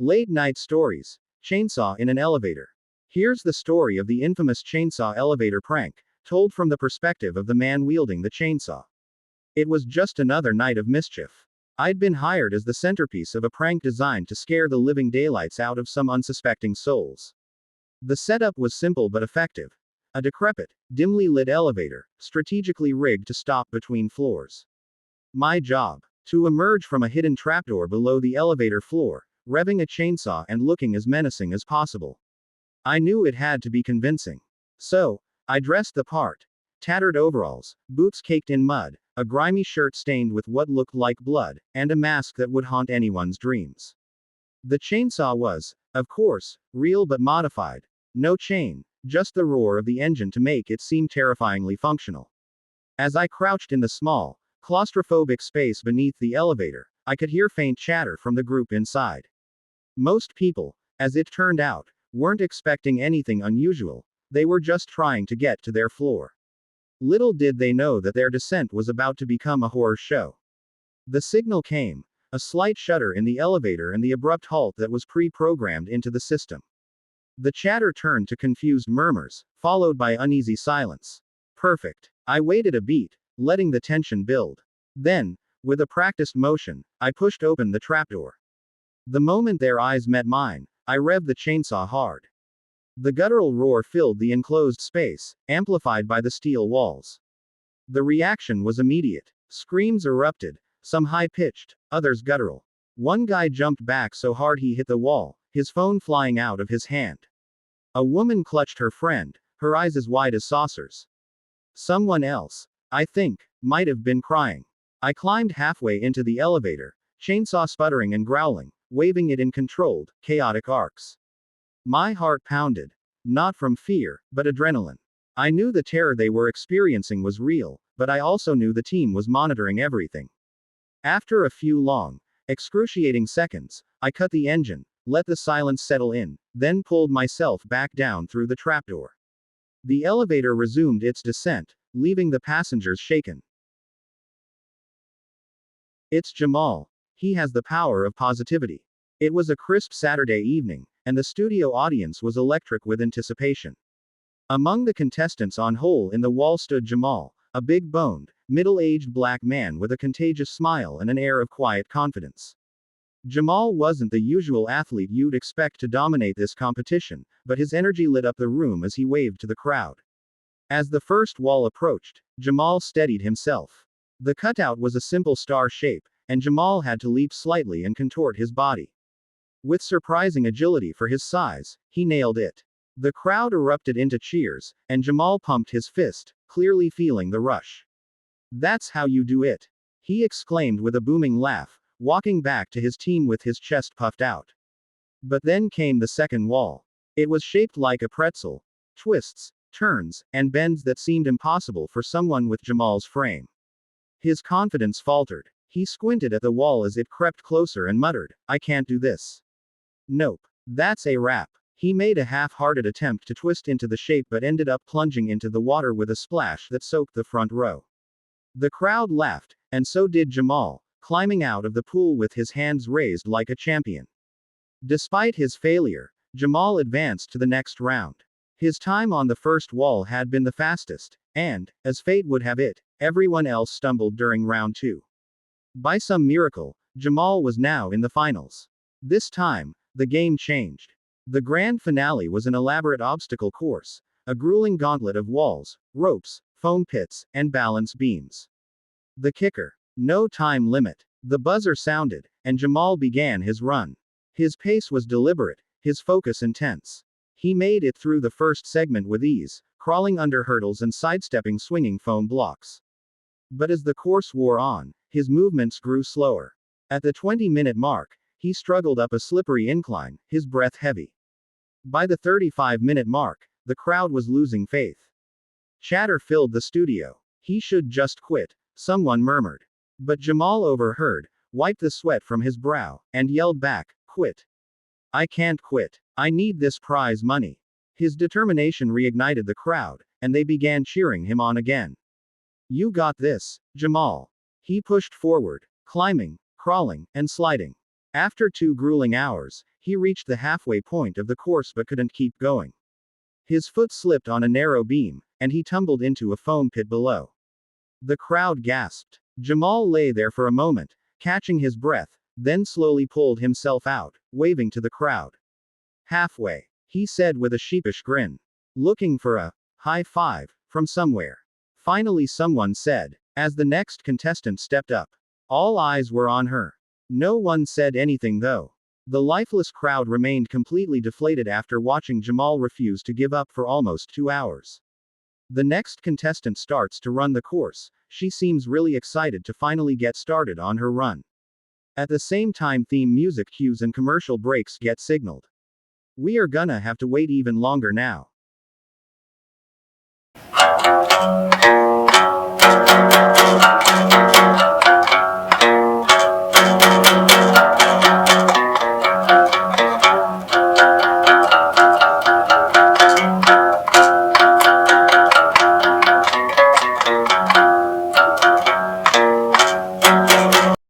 Late night stories. Chainsaw in an elevator. Here's the story of the infamous chainsaw elevator prank, told from the perspective of the man wielding the chainsaw. It was just another night of mischief. I'd been hired as the centerpiece of a prank designed to scare the living daylights out of some unsuspecting souls. The setup was simple but effective. A decrepit, dimly lit elevator, strategically rigged to stop between floors. My job: to emerge from a hidden trapdoor below the elevator floor, revving a chainsaw and looking as menacing as possible. I knew it had to be convincing. So, I dressed the part. Tattered overalls, boots caked in mud, a grimy shirt stained with what looked like blood, and a mask that would haunt anyone's dreams. The chainsaw was, of course, real but modified. No chain, just the roar of the engine to make it seem terrifyingly functional. As I crouched in the small, claustrophobic space beneath the elevator, I could hear faint chatter from the group inside. Most people, as it turned out, weren't expecting anything unusual, they were just trying to get to their floor. Little did they know that their descent was about to become a horror show. The signal came: a slight shudder in the elevator and the abrupt halt that was pre-programmed into the system. The chatter turned to confused murmurs, followed by uneasy silence. Perfect. I waited a beat, letting the tension build. Then, with a practiced motion, I pushed open the trapdoor. The moment their eyes met mine, I revved the chainsaw hard. The guttural roar filled the enclosed space, amplified by the steel walls. The reaction was immediate. Screams erupted, some high-pitched, others guttural. One guy jumped back so hard he hit the wall, his phone flying out of his hand. A woman clutched her friend, her eyes as wide as saucers. Someone else, I think, might have been crying. I climbed halfway into the elevator, chainsaw sputtering and growling, waving it in controlled, chaotic arcs. My heart pounded. Not from fear, but adrenaline. I knew the terror they were experiencing was real, but I also knew the team was monitoring everything. After a few long, excruciating seconds, I cut the engine, let the silence settle in, then pulled myself back down through the trapdoor. The elevator resumed its descent, leaving the passengers shaken. It's Jermal. He has the power of positivity. It was a crisp Saturday evening, and the studio audience was electric with anticipation. Among the contestants on hole in the wall stood Jermal, a big-boned, middle-aged black man with a contagious smile and an air of quiet confidence. Jermal wasn't the usual athlete you'd expect to dominate this competition, but his energy lit up the room as he waved to the crowd. As the first wall approached, Jermal steadied himself. The cutout was a simple star shape, and Jermal had to leap slightly and contort his body. With surprising agility for his size, he nailed it. The crowd erupted into cheers, and Jermal pumped his fist, clearly feeling the rush. "That's how you do it," he exclaimed with a booming laugh, walking back to his team with his chest puffed out. But then came the second wall. It was shaped like a pretzel. Twists, turns, and bends that seemed impossible for someone with Jermal's frame. His confidence faltered. He squinted at the wall as it crept closer and muttered, "I can't do this. Nope. That's a wrap." He made a half-hearted attempt to twist into the shape but ended up plunging into the water with a splash that soaked the front row. The crowd laughed, and so did Jermal, climbing out of the pool with his hands raised like a champion. Despite his failure, Jermal advanced to the next round. His time on the first wall had been the fastest, and, as fate would have it, everyone else stumbled during round 2. By some miracle, Jermal was now in the finals. This time, the game changed. The grand finale was an elaborate obstacle course, a grueling gauntlet of walls, ropes, foam pits, and balance beams. The kicker: no time limit. The buzzer sounded, and Jermal began his run. His pace was deliberate, his focus intense. He made it through the first segment with ease, crawling under hurdles and sidestepping swinging foam blocks. But as the course wore on, his movements grew slower. At the 20-minute mark, he struggled up a slippery incline, his breath heavy. By the 35-minute mark, the crowd was losing faith. Chatter filled the studio. "He should just quit," someone murmured. But Jermal overheard, wiped the sweat from his brow, and yelled back, "Quit. I can't quit. I need this prize money." His determination reignited the crowd, and they began cheering him on again. "You got this, Jermal." He pushed forward, climbing, crawling, and sliding. After 2 grueling hours, He reached the halfway point of the course but couldn't keep going. His foot slipped on a narrow beam, and he tumbled into a foam pit below. The crowd gasped. Jermal lay there for a moment, catching his breath, then slowly pulled himself out, waving to the crowd. Halfway, he said with a sheepish grin. Looking for a high five from somewhere. Finally, someone said, as the next contestant stepped up. All eyes were on her. No one said anything though. The lifeless crowd remained completely deflated after watching Jermal refuse to give up for almost 2 hours. The next contestant starts to run the course. She seems really excited to finally get started on her run. At the same time, theme music cues and commercial breaks get signaled. We are gonna have to wait even longer now.